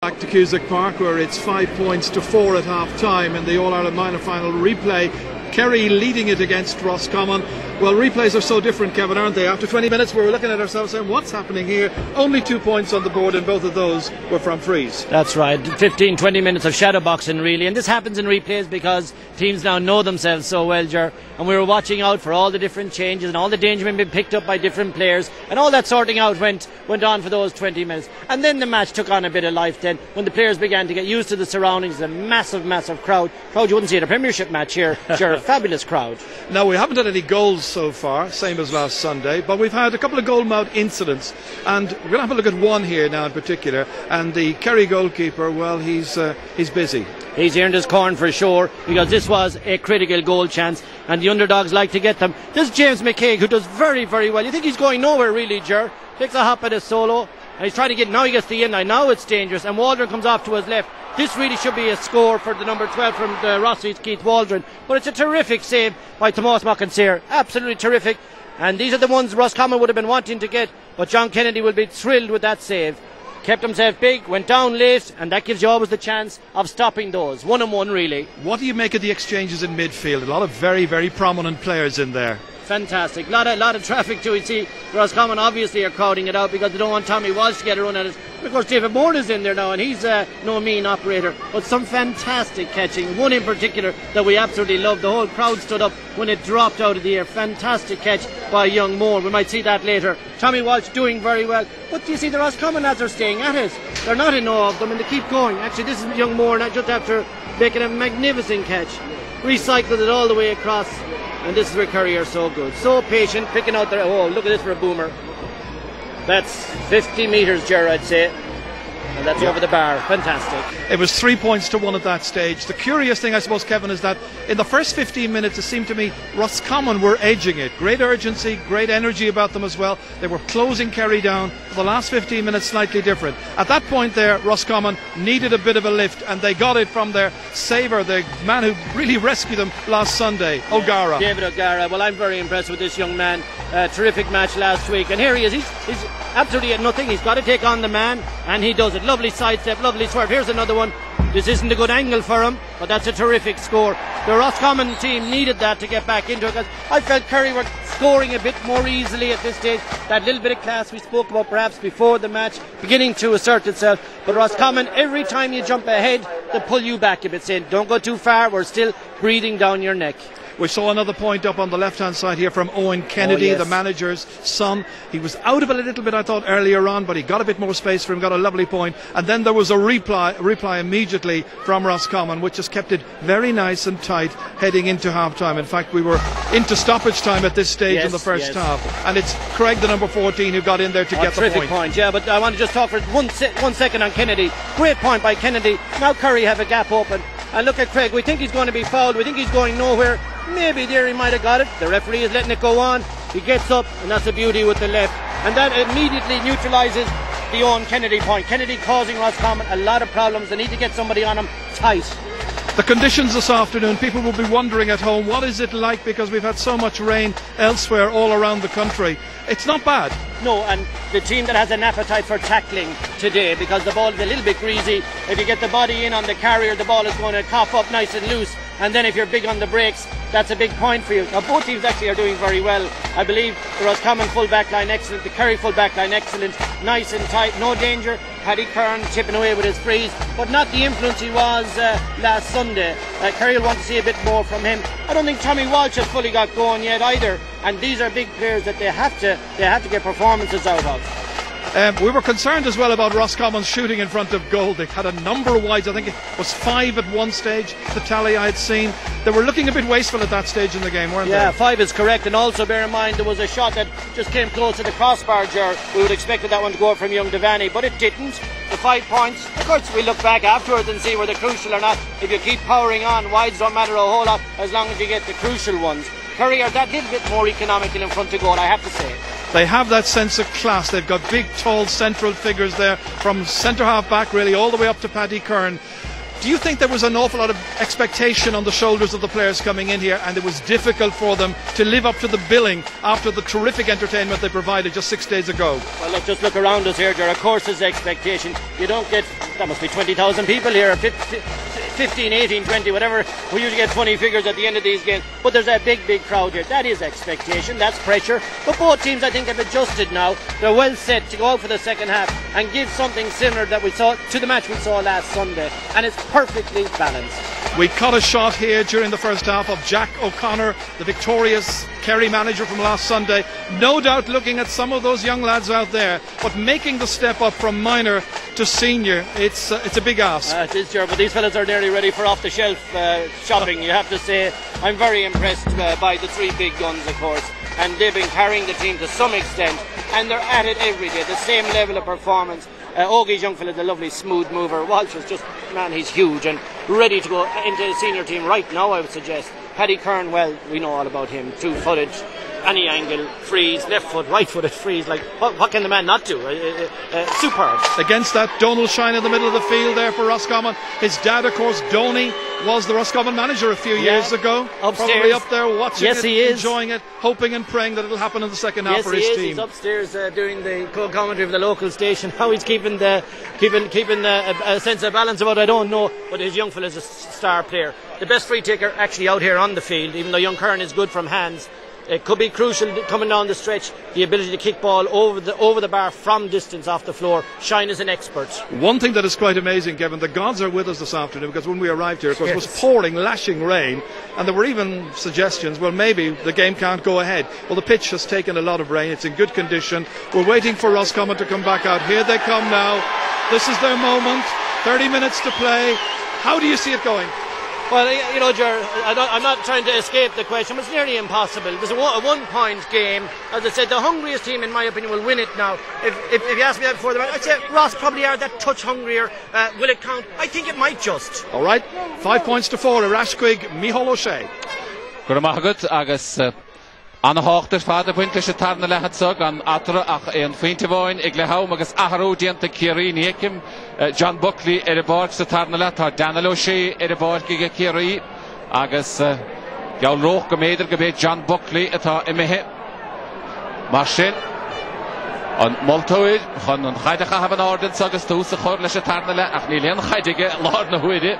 Back to Cusack Park, where it's 5 points to 4 at half-time in the All-Ireland minor final replay. Kerry leading it against Roscommon. Well, replays are so different, Kevin, aren't they? After 20 minutes we were looking at ourselves saying, what's happening here? Only 2 points on the board, and both of those were from frees. That's right, 15-20 minutes of shadow boxing really, and this happens in replays because teams now know themselves so well, Ger, and we were watching out for all the different changes and all the danger being picked up by different players, and all that sorting out went on for those 20 minutes. And then the match took on a bit of life then, when the players began to get used to the surroundings, the massive crowd you wouldn't see at a Premiership match here. Ger, a fabulous crowd. Now, we haven't had any goals so far, same as last Sunday, but we've had a couple of goalmouth incidents, and we're going to have a look at one here now in particular. And the Kerry goalkeeper, well, he's busy. He's earned his corn for sure, because this was a critical goal chance and the underdogs like to get them. This is James McCaig, who does very, very well. You think he's going nowhere really, Ger. Takes a hop at his solo and he's trying to get, now he gets the in line. Now it's dangerous, and Waldron comes off to his left. This really should be a score for the number 12 from the Rossies, Keith Waldron. But it's a terrific save by Tomas Mokinsir. Absolutely terrific. And these are the ones Roscommon would have been wanting to get. But John Kennedy will be thrilled with that save. Kept himself big, went down late, and that gives you always the chance of stopping those. 1-on-1 really. What do you make of the exchanges in midfield? A lot of very, very prominent players in there. Fantastic. Lot of traffic too. You see, Roscommon obviously are crowding it out because they don't want Tommy Walsh to get a run at it. Of course, David Moore is in there now, and he's no mean operator. But some fantastic catching. One in particular that we absolutely love. The whole crowd stood up when it dropped out of the air. Fantastic catch by young Moore. We might see that later. Tommy Walsh doing very well. But do you see the Roscommon lads are staying at it? They're not in awe of them, and they keep going. Actually, this is young Moore now, just after making a magnificent catch. Recycled it all the way across. And this is where Kerry are so good. So patient, picking out their... Oh, look at this for a boomer. That's 50 metres, Ger, I'd say. And that's over the bar. Fantastic. It was 3 points to 1 at that stage. The curious thing, I suppose, Kevin, is that in the first 15 minutes, it seemed to me Roscommon were edging it. Great urgency, great energy about them as well. They were closing Kerry down. For the last 15 minutes, slightly different. At that point there, Roscommon needed a bit of a lift, and they got it from their saver, the man who really rescued them last Sunday, O'Gara. David O'Gara. Well, I'm very impressed with this young man. Terrific match last week. And here he is. He's absolutely at nothing. He's got to take on the man, and he does it. Lovely sidestep, lovely swerve. Here's another one. This isn't a good angle for him, but that's a terrific score. The Roscommon team needed that to get back into it, because I felt Kerry were scoring a bit more easily at this stage. That little bit of class we spoke about perhaps before the match beginning to assert itself. But Roscommon, every time you jump ahead, they pull you back a bit, saying don't go too far, we're still breathing down your neck. We saw another point up on the left-hand side here from Owen Kennedy, the manager's son. He was out of it a little bit, I thought, earlier on, but he got a bit more space for him, got a lovely point. And then there was a reply immediately from Roscommon, which has kept it very nice and tight heading into half-time. In fact, we were into stoppage time at this stage in the first half. And it's Craig, the number 14, who got in there to get the point. Terrific point, yeah, but I want to just talk for 1 second on Kennedy. Great point by Kennedy. Now Kerry have a gap open. And look at Craig, we think he's going to be fouled, we think he's going nowhere. Maybe there he might have got it. The referee is letting it go on. He gets up, and that's the beauty with the left. And that immediately neutralises the Owen Kennedy point. Kennedy causing Roscommon a lot of problems. They need to get somebody on him tight. The conditions this afternoon, people will be wondering at home, what is it like, because we've had so much rain elsewhere all around the country. It's not bad. No, and the team that has an appetite for tackling today, because the ball is a little bit greasy. If you get the body in on the carrier, the ball is going to cough up nice and loose. And then if you're big on the brakes, that's a big point for you. Now both teams actually are doing very well. I believe the Roscommon full back line excellent, the Kerry full back line excellent, nice and tight, no danger. Paddy Kern chipping away with his frees, but not the influence he was last Sunday. Kerry will want to see a bit more from him. I don't think Tommy Walsh has fully got going yet either, and these are big players that they have to get performances out of. We were concerned as well about Roscommon's shooting in front of goal. They had a number of wides. I think it was 5 at one stage, the tally I had seen. They were looking a bit wasteful at that stage in the game, weren't they? Yeah, 5 is correct. And also bear in mind there was a shot that just came close to the crossbar, Ger. We would have expected that one to go from young Devaney, but it didn't. The 5 points, of course we look back afterwards and see whether they're crucial or not. If you keep powering on, wides don't matter a whole lot as long as you get the crucial ones. Kerry are that little bit more economical in front of goal, I have to say. They have that sense of class. They've got big, tall central figures there, from centre half back really all the way up to Paddy Kern. Do you think there was an awful lot of expectation on the shoulders of the players coming in here, and it was difficult for them to live up to the billing after the terrific entertainment they provided just 6 days ago? Well, look, just look around us here, Ger. Of course there's expectation. You don't get, that must be 20,000 people here, 15, 18, 20, whatever. We usually get funny figures at the end of these games, but there's a big crowd here. That is expectation, that's pressure. But both teams, I think, have adjusted now. They're well set to go out for the second half and give something similar that we saw to the match we saw last Sunday, and it's perfectly balanced. We caught a shot here during the first half of Jack O'Connor, the victorious Kerry manager from last Sunday. No doubt looking at some of those young lads out there, but making the step up from minor to senior, it's a big ask. It is, Ger, but these fellas are nearly ready for off-the-shelf shopping, you have to say. I'm very impressed by the three big guns, of course, and they've been carrying the team to some extent, and they're at it every day, the same level of performance. Ogie's young fella is a lovely smooth mover. Walsh is just, man, he's huge and ready to go into the senior team right now, I would suggest. Paddy Kern, well, we know all about him. 2-footed, any angle, freeze, left foot, right footed freeze. Like, what can the man not do? Superb. Against that, Donald Shine in the middle of the field there for Roscommon. His dad, of course, Donny, was the Roscommon manager a few years ago. Upstairs. Probably up there watching yes, it, he is. Enjoying it, hoping and praying that it'll happen in the second half for his team. He's upstairs doing the co-commentary of the local station. How he's keeping a sense of balance about it, I don't know, but his young fella's a star player. The best free taker actually out here on the field, even though young Kern is good from hands. It could be crucial coming down the stretch, the ability to kick ball over the bar from distance off the floor. Shine is an expert. One thing that is quite amazing, Kevin, the gods are with us this afternoon, because when we arrived here, of course, it was pouring, lashing rain, and there were even suggestions, well, maybe the game can't go ahead. Well, the pitch has taken a lot of rain, it's in good condition. We're waiting for Roscommon to come back out. Here they come now. This is their moment. 30 minutes to play. How do you see it going? Well, you know, Ger, I'm not trying to escape the question, but it's nearly impossible. There's a 1-point game. As I said, the hungriest team, in my opinion, will win it now. If you asked me that before the match, I'd say Ross probably are that touch hungrier. Will it count? I think it might just. All right, 5 points to 4. Rashquig, Micheál O'Shea. Good agus an háachtar fada pointlische tarna lehat sog an atra ach ein fintevoin iglehaum agus aharodient Kerry nekim John Buckley board sa tarna lehat Daniel O'Shea board gige Kerry agus jaw roch gemeder gebet John Buckley eta imehe Marcin an Moltoid han an chaidach haben orden agus tus chorlische tarna le ach ni len chaidige lord na huide